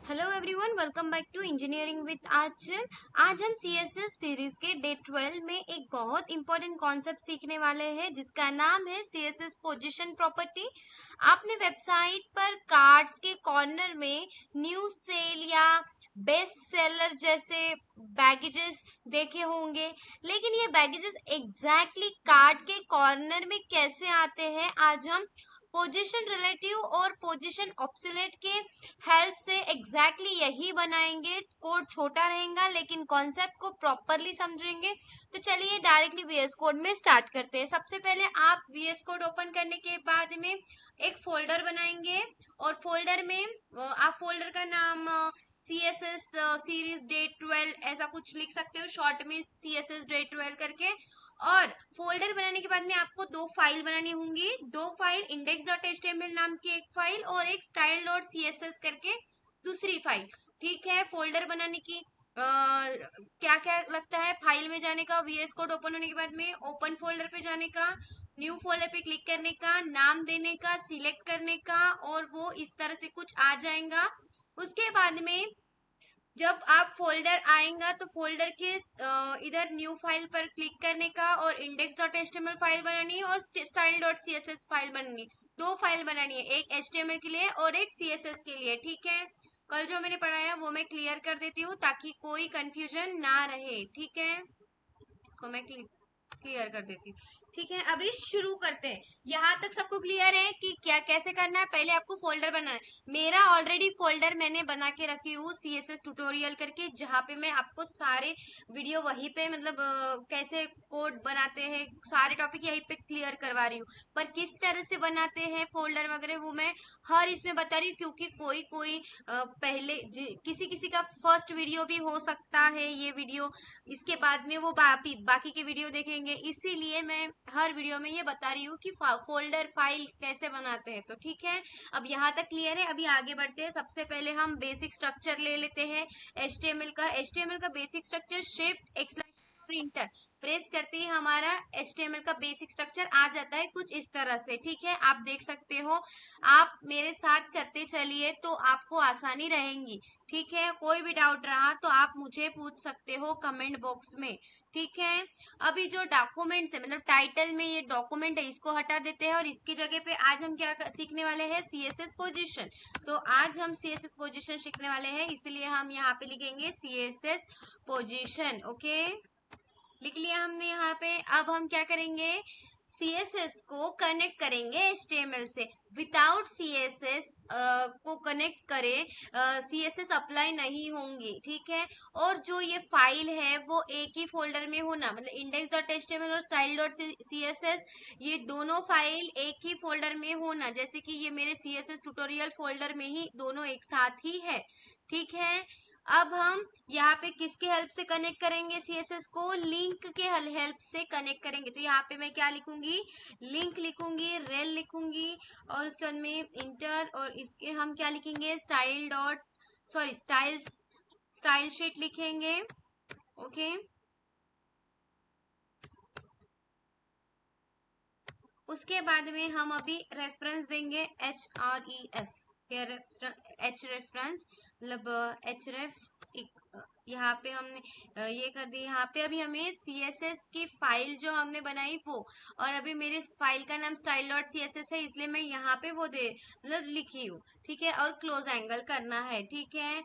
Hello everyone, welcome back to engineering with Archan. आज हम CSS series के डे 12 में एक बहुत इंपॉर्टेंट कॉन्सेप्ट सीखने वाले हैं जिसका नाम है सीएसएस पोजीशन प्रॉपर्टी। आपने वेबसाइट पर कार्ड्स के कॉर्नर में न्यू सेल या बेस्ट सेलर जैसे बैगेजेस देखे होंगे, लेकिन ये बैगेजेस एग्जैक्टली कार्ड के कॉर्नर में कैसे आते हैं आज हम पोजीशन रिलेटिव और पोजीशन ऑब्सोलेट के हेल्प से एग्जैक्टली यही बनाएंगे। कोड छोटा रहेगा लेकिन कॉन्सेप्ट को प्रॉपरली समझेंगे। तो चलिए डायरेक्टली वीएस कोड में स्टार्ट करते हैं। सबसे पहले आप वीएस कोड ओपन करने के बाद में एक फोल्डर बनाएंगे और फोल्डर में आप फोल्डर का नाम CSS सीरीज डे 12 ऐसा कुछ लिख सकते हो, शॉर्ट में CSS डे 12 करके। और फोल्डर बनाने के बाद में आपको दो फाइल बनानी होंगी, दो फाइल, index.html नाम की एक फाइल और एक style.css करके दूसरी फाइल। ठीक है, फोल्डर बनाने की क्या क्या लगता है, फाइल में जाने का, वीएस कोड ओपन होने के बाद में ओपन फोल्डर पे जाने का, न्यू फोल्डर पे क्लिक करने का, नाम देने का, सिलेक्ट करने का, और वो इस तरह से कुछ आ जाएगा। उसके बाद में जब आप फोल्डर आएगा तो फोल्डर के इधर न्यू फाइल पर क्लिक करने का और index.html फाइल बनानी है और style.css फाइल बनानी है। दो फाइल बनानी है, एक HTML के लिए और एक CSS के लिए। ठीक है, कल जो मैंने पढ़ाया वो मैं क्लियर कर देती हूँ ताकि कोई कंफ्यूजन ना रहे। ठीक है, इसको मैं क्लियर कर देती हूँ। ठीक है, अभी शुरू करते हैं। यहाँ तक सबको क्लियर है कि क्या कैसे करना है? पहले आपको फोल्डर बनाना है। मेरा ऑलरेडी फोल्डर मैंने बना के रखी हूँ CSS ट्यूटोरियल करके, जहाँ पे मैं आपको सारे वीडियो वहीं पे मतलब कैसे कोड बनाते हैं सारे टॉपिक यहीं पे क्लियर करवा रही हूँ। पर किस तरह से बनाते हैं फोल्डर वगैरह वो मैं हर इसमें बता रही हूँ, क्योंकि कोई कोई पहले किसी किसी का फर्स्ट वीडियो भी हो सकता है ये वीडियो, इसके बाद में वो बाकी के वीडियो देखेंगे, इसीलिए मैं हर वीडियो में ये बता रही हूँ कि फोल्डर फाइल कैसे बनाते हैं। तो ठीक है, अब यहाँ तक क्लियर है। अभी आगे बढ़ते हैं। सबसे पहले हम बेसिक स्ट्रक्चर ले लेते हैं HTML का बेसिक स्ट्रक्चर शिफ्ट और इंटर प्रेस करते ही हमारा HTML का बेसिक स्ट्रक्चर आ जाता है कुछ इस तरह से। ठीक है, आप देख सकते हो। आप मेरे साथ करते चलिए तो आपको आसानी रहेगी। ठीक है, कोई भी डाउट रहा तो आप मुझे पूछ सकते हो कमेंट बॉक्स में। ठीक है, अभी जो डॉक्यूमेंट्स है मतलब टाइटल में ये डॉक्यूमेंट है, इसको हटा देते हैं और इसकी जगह पे आज हम क्या सीखने वाले हैं? CSS position. तो आज हम CSS पोजीशन सीखने वाले हैं, इसलिए हम यहाँ पे लिखेंगे CSS पोजीशन। ओके, लिख लिया हमने यहाँ पे। अब हम क्या करेंगे? CSS को कनेक्ट करेंगे HTML से। विदाउट CSS को कनेक्ट करें CSS अप्लाई नहीं होंगी। ठीक है, और जो ये फाइल है वो एक ही फोल्डर में होना, मतलब index.html और style.css ये दोनों फाइल एक ही फोल्डर में होना, जैसे कि ये मेरे CSS ट्यूटोरियल फोल्डर में ही दोनों एक साथ ही है। ठीक है, अब हम यहाँ पे किसके हेल्प से कनेक्ट करेंगे? CSS को लिंक के हेल्प से कनेक्ट करेंगे। तो यहाँ पे मैं क्या लिखूंगी? लिंक लिखूंगी, रेल लिखूंगी, और उसके बाद में इंटर, और इसके हम क्या लिखेंगे? स्टाइल शीट लिखेंगे। ओके, उसके बाद में हम अभी रेफरेंस देंगे HREF, H रेफरेंस मतलब href। यहाँ पे हमने ये कर दिया। यहाँ पे अभी हमें CSS की फाइल जो हमने बनाई वो, और अभी मेरे फाइल का नाम style.css है, इसलिए मैं यहाँ पे वो दे मतलब लिखी हूँ। ठीक है, और क्लोज एंगल करना है। ठीक है,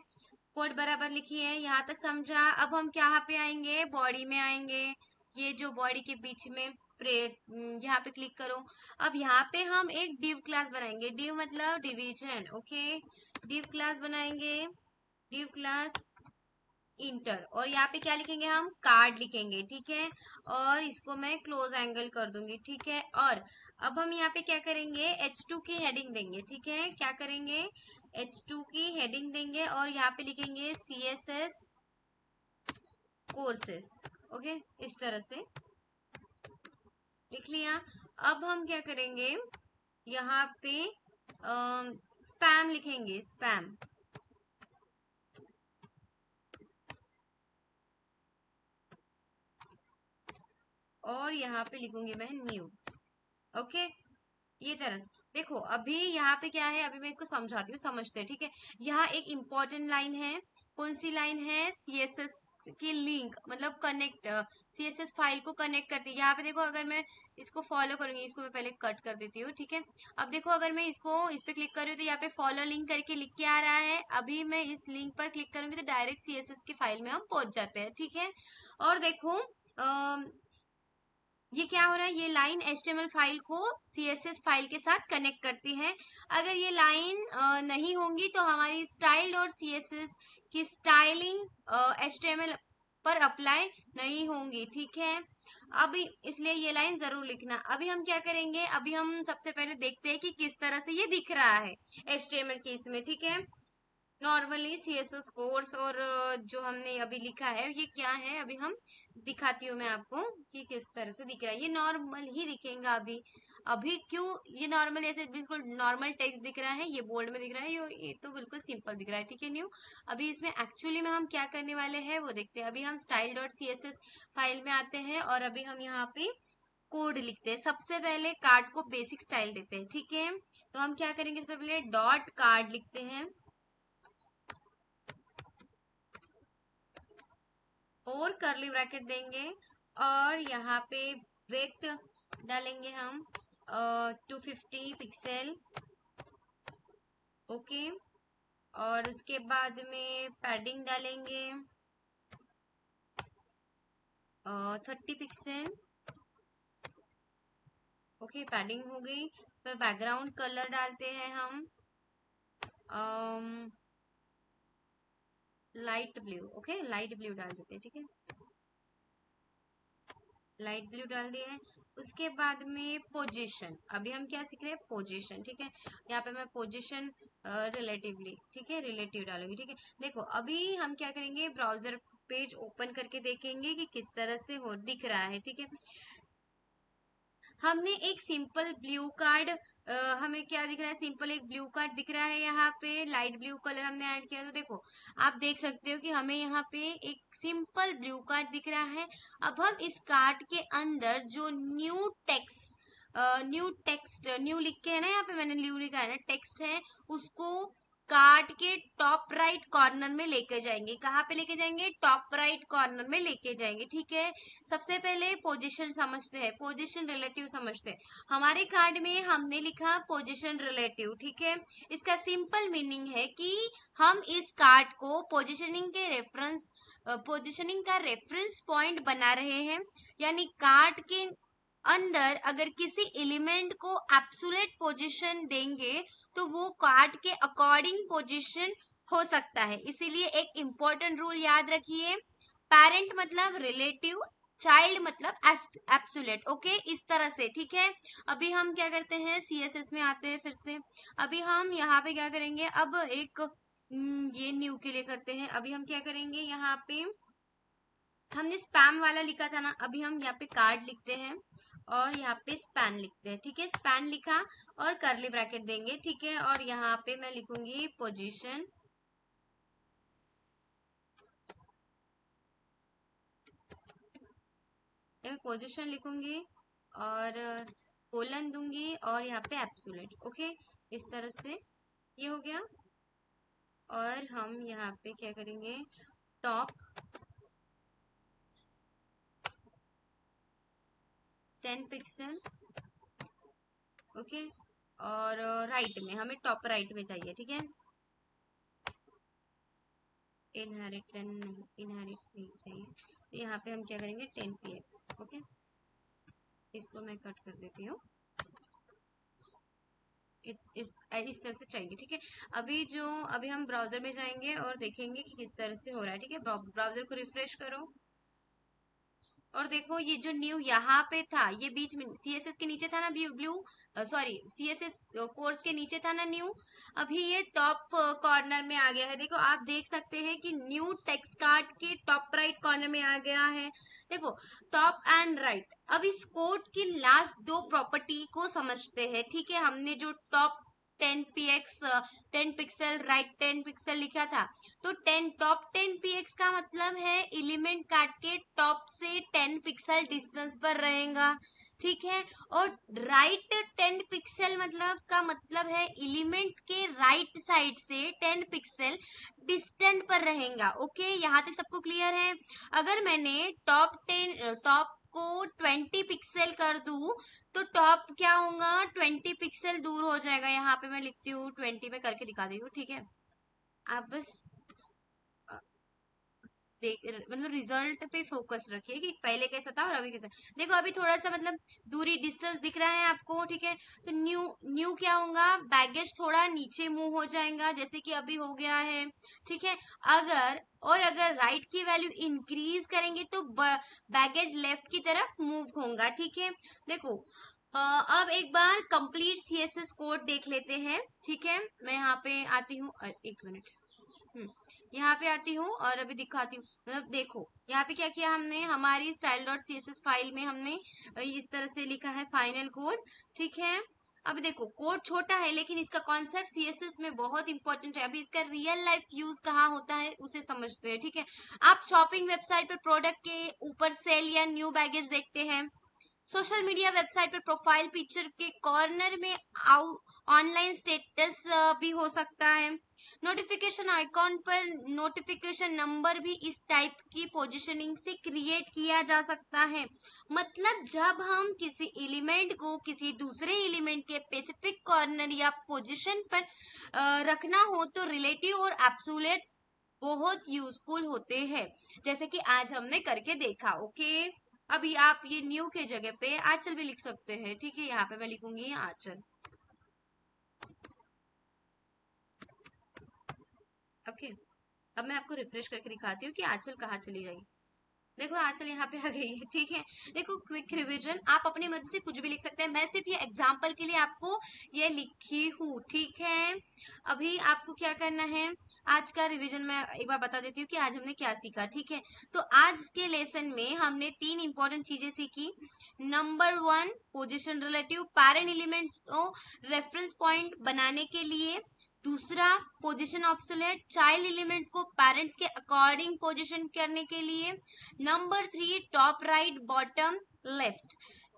कोड बराबर लिखी है, यहाँ तक समझा। अब हम क्या पे आएंगे? बॉडी में आएंगे। ये जो बॉडी के बीच में यहाँ पे क्लिक करो। अब यहाँ पे हम एक div क्लास बनाएंगे। div मतलब डिवीजन। ओके, div क्लास बनाएंगे, div क्लास इंटर, और यहाँ पे क्या लिखेंगे? हम कार्ड लिखेंगे। ठीक है, और इसको मैं क्लोज एंगल कर दूंगी। ठीक है, और अब हम यहाँ पे क्या करेंगे? H2 की हेडिंग देंगे। ठीक है, क्या करेंगे? H2 की हेडिंग देंगे और यहाँ पे लिखेंगे CSS कोर्सेस। ओके, इस तरह से लिख लिया। अब हम क्या करेंगे? यहाँ पे स्पैम लिखेंगे, स्पैम, और यहाँ पे लिखूंगी मैं न्यू। ओके, ये तरह से। देखो अभी यहाँ पे क्या है, अभी मैं इसको समझाती हूँ, समझते हैं, ठीक है। यहाँ एक इम्पोर्टेंट लाइन है, कौन सी लाइन है, सीएसएस की लिंक, मतलब कनेक्ट, सीएसएस फाइल को कनेक्ट करती है। यहाँ पे देखो, अगर मैं इसको फॉलो करूंगी, इसको मैं पहले कट कर देती हूँ, ठीक है। अब देखो, अगर मैं इस पे क्लिक कर रही हूँ तो यहाँ पे फॉलो लिंक करके लिख के आ रहा है। अभी मैं इस लिंक पर क्लिक करूंगी तो डायरेक्ट सीएसएस की फाइल में हम पहुंच जाते हैं, ठीक है। और देखो ये क्या हो रहा है, ये लाइन HTML फाइल को CSS फाइल के साथ कनेक्ट करती है। अगर ये लाइन नहीं होंगी तो हमारी स्टाइल और CSS की स्टाइलिंग HTML पर अप्लाई नहीं होंगी, ठीक है। अभी इसलिए ये लाइन जरूर लिखना। अभी हम क्या करेंगे, अभी हम सबसे पहले देखते हैं कि किस तरह से ये दिख रहा है HTML की इसमें, ठीक है। नॉर्मली CSS कोर्स और जो हमने अभी लिखा है ये क्या है, अभी हम दिखाती हूँ मैं आपको कि किस तरह से दिख रहा है। ये नॉर्मल ही दिखेगा अभी। अभी क्यों ये नॉर्मल, ऐसे बिल्कुल नॉर्मल टेक्स्ट दिख रहा है, ये बोल्ड में दिख रहा है, ये तो बिल्कुल सिंपल दिख रहा है, ठीक है न्यू। अभी इसमें एक्चुअली में हम क्या करने वाले हैं वो देखते हैं। अभी हम style.css फाइल में आते हैं और अभी हम यहाँ पे कोड लिखते हैं। सबसे पहले कार्ड को बेसिक स्टाइल देते हैं, ठीक है। तो हम क्या करेंगे, सबसे पहले डॉट कार्ड लिखते हैं और करली ब्रैकेट देंगे और यहाँ पे विड्थ डालेंगे हम 250 पिक्सल, ओके। और उसके बाद में पैडिंग डालेंगे 30 पिक्सल, ओके। पैडिंग हो गई। फिर बैकग्राउंड कलर डालते हैं हम light blue, okay, light blue डाल देते हैं, ठीक है। लाइट ब्लू डाल दिए हैं। उसके बाद में पोजीशन, अभी हम क्या सीख रहे हैं, पोजीशन, ठीक है। यहाँ पे मैं पोजीशन रिलेटिवली, ठीक है, रिलेटिव डालूंगी, ठीक है। देखो अभी हम क्या करेंगे, ब्राउजर पेज ओपन करके देखेंगे कि किस तरह से हो दिख रहा है, ठीक है। हमने एक सिंपल ब्लू कार्ड, हमें क्या दिख रहा है, सिंपल एक ब्लू कार्ड दिख रहा है। यहाँ पे लाइट ब्लू कलर हमने ऐड किया, तो देखो आप देख सकते हो कि हमें यहाँ पे एक सिंपल ब्लू कार्ड दिख रहा है। अब हम इस कार्ड के अंदर जो न्यू लिख के है ना, यहाँ पे मैंने न्यू लिखा है ना, टेक्स्ट है, उसको कार्ड के टॉप राइट कॉर्नर में लेके जाएंगे। कहाँ पे लेके जाएंगे, टॉप राइट कॉर्नर में लेके जाएंगे, ठीक है। सबसे पहले पोजीशन समझते हैं, पोजीशन रिलेटिव समझते हैं। हमारे कार्ड में हमने लिखा पोजीशन रिलेटिव, ठीक है। इसका सिंपल मीनिंग है कि हम इस कार्ड को पोजीशनिंग का रेफरेंस पॉइंट बना रहे हैं। यानी कार्ड के अंदर अगर किसी एलिमेंट को एब्सोल्यूट पोजीशन देंगे तो वो कार्ड के अकॉर्डिंग पोजीशन हो सकता है। इसीलिए एक इंपॉर्टेंट रूल याद रखिए, पेरेंट मतलब रिलेटिव, चाइल्ड मतलब एब्सोल्यूट, ओके, इस तरह से, ठीक है। अभी हम क्या करते हैं, CSS में आते हैं फिर से। अभी हम यहाँ पे क्या करेंगे, अब एक ये न्यू के लिए करते हैं। अभी हम क्या करेंगे, यहाँ पे हमने स्पैम वाला लिखा था ना, अभी हम यहाँ पे कार्ड लिखते हैं और यहाँ पे स्पैन लिखते हैं, ठीक है। स्पैन लिखा और करली ब्रैकेट देंगे, ठीक है। और यहाँ पे मैं लिखूंगी पोजीशन, मैं पोजीशन लिखूंगी और कोलन दूंगी और यहाँ पे एब्सोल्यूट, ओके। इस तरह से ये हो गया। और हम यहाँ पे क्या करेंगे, टॉप 10 पिक्सल, ओके। और राइट में हमें टॉप राइट में चाहिए, ठीक है। इनहेरिट नहीं चाहिए, तो यहाँ पे हम क्या करेंगे, 10px, ओके। इसको मैं कट कर देती हूँ, इस तरह से चाहिए, ठीक है। अभी हम ब्राउजर में जाएंगे और देखेंगे कि किस तरह से हो रहा है, ठीक है। ब्राउजर को रिफ्रेश करो और देखो ये जो न्यू यहाँ पे था, ये बीच में CSS के नीचे था ना, ब्लू, सॉरी, CSS कोर्स के नीचे था ना न्यू, अभी ये टॉप कॉर्नर में आ गया है। देखो आप देख सकते हैं कि न्यू टेक्स्ट कार्ड के टॉप राइट कॉर्नर में आ गया है। देखो टॉप एंड राइट। अब इस कोड की लास्ट दो प्रॉपर्टी को समझते हैं, ठीक है। हमने जो top 10px 10 pixel right 10 pixel लिखा था, तो टॉप 10px का मतलब है एलिमेंट काट के टॉप से 10 पिक्सल डिस्टेंस पर रहेगा। ठीक है। और राइट 10 पिक्सल मतलब का मतलब है एलिमेंट के राइट साइड से 10 पिक्सल डिस्टेंट पर रहेगा। ओके, यहाँ तक सबको क्लियर है? अगर मैंने टॉप को 20 पिक्सल कर दूं तो टॉप क्या होगा, 20 पिक्सल दूर हो जाएगा। यहाँ पे मैं लिखती हूँ 20 में करके दिखा दी हूँ, ठीक है। आप बस देख मतलब रिजल्ट पे फोकस रखिए कि पहले कैसा था और अभी कैसा। देखो अभी थोड़ा सा मतलब दूरी डिस्टेंस दिख रहा है आपको, ठीक है। तो न्यू न्यू क्या होगा, बैगेज थोड़ा नीचे मूव हो जाएगा जैसे कि अभी हो गया है, ठीक है। अगर राइट की वैल्यू इंक्रीज करेंगे तो बैगेज लेफ्ट की तरफ मूव होगा, ठीक है। देखो अब एक बार कंप्लीट सीएसएस कोड देख लेते हैं, ठीक है। मैं यहाँ पे आती हूँ, एक मिनट। यहाँ पे आती हूँ और अभी दिखाती हूँ। मतलब देखो यहाँ पे क्या किया हमने, हमारी style dot C S S file में हमने इस तरह से लिखा है फाइनल कोड, ठीक है। अब देखो कोड छोटा है लेकिन इसका कॉन्सेप्ट सीएसएस में बहुत इंपॉर्टेंट है। अभी इसका रियल लाइफ यूज कहाँ होता है उसे समझते हैं, ठीक है। आप शॉपिंग वेबसाइट पर प्रोडक्ट के ऊपर सेल या न्यू बैगेज देखते हैं। सोशल मीडिया वेबसाइट पर प्रोफाइल पिक्चर के कॉर्नर में ऑनलाइन स्टेटस भी हो सकता है। नोटिफिकेशन आइकॉन पर नोटिफिकेशन नंबर भी इस टाइप की पोजीशनिंग से क्रिएट किया जा सकता है। मतलब जब हम किसी एलिमेंट को किसी दूसरे एलिमेंट के स्पेसिफिक कॉर्नर या पोजीशन पर रखना हो तो रिलेटिव और एब्सोल्यूट बहुत यूजफुल होते हैं, जैसे कि आज हमने करके देखा। ओके, अभी आप ये न्यू के जगह पे आंचल भी लिख सकते हैं, ठीक है। यहाँ पे मैं लिखूंगी आंचल। ओके, अब मैं आपको रिफ्रेश करके दिखाती हूँ कि आंचल कहाँ चली गई। देखो आंचल यहाँ पे आ गई है, ठीक है। देखो क्विक रिवीजन, आप अपनी मर्जी से कुछ भी लिख सकते हैं, मैं सिर्फ ये एग्जांपल के लिए आपको ये लिखी हूँ, ठीक है। अभी आपको क्या करना है, आज का रिवीजन मैं एक बार बता देती हूँ कि आज हमने क्या सीखा, ठीक है। तो आज के लेसन में हमने 3 इंपॉर्टेंट चीजें सीखी। Number 1, position relative parent elements को रेफरेंस पॉइंट बनाने के लिए। दूसरा, पोजीशन ऑब्सोलेट चाइल्ड एलिमेंट्स को पेरेंट्स के अकॉर्डिंग पोजीशन करने के लिए। Number 3, top right bottom left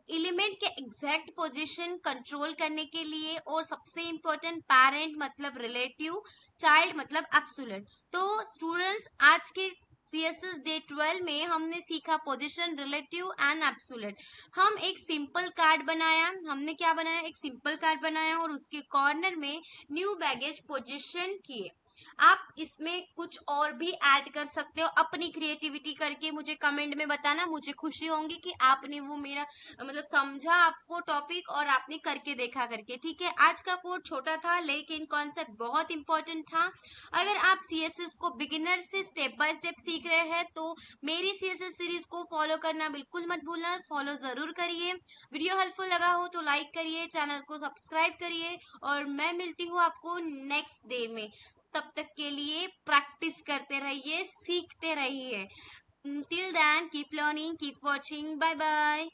element के एग्जैक्ट पोजीशन कंट्रोल करने के लिए। और सबसे इंपॉर्टेंट, पेरेंट मतलब रिलेटिव, चाइल्ड मतलब एब्सोल्यूट। तो स्टूडेंट्स आज के सीएसएस डे 12 में हमने सीखा पोजीशन, रिलेटिव एंड एब्सोल्यूट। हम एक सिंपल कार्ड बनाया, हमने क्या बनाया, एक सिंपल कार्ड बनाया और उसके कॉर्नर में न्यू बैगेज पोजीशन किए। आप इसमें कुछ और भी ऐड कर सकते हो अपनी क्रिएटिविटी करके, मुझे कमेंट में बताना, मुझे खुशी होगी कि आपने वो मेरा मतलब समझा आपको टॉपिक और आपने करके देखा करके, ठीक है। आज का कोड छोटा था लेकिन कॉन्सेप्ट बहुत इंपॉर्टेंट था। अगर आप सीएसएस को बिगिनर से स्टेप बाय स्टेप सीख रहे हैं तो मेरी सीएसएस सीरीज को फॉलो करना बिल्कुल मत भूलना, फॉलो जरूर करिए। वीडियो हेल्पफुल लगा हो तो लाइक करिए, चैनल को सब्सक्राइब करिए और मैं मिलती हूँ आपको नेक्स्ट डे में। तब तक के लिए प्रैक्टिस करते रहिए, सीखते रहिए। Till then keep learning, keep watching, bye bye.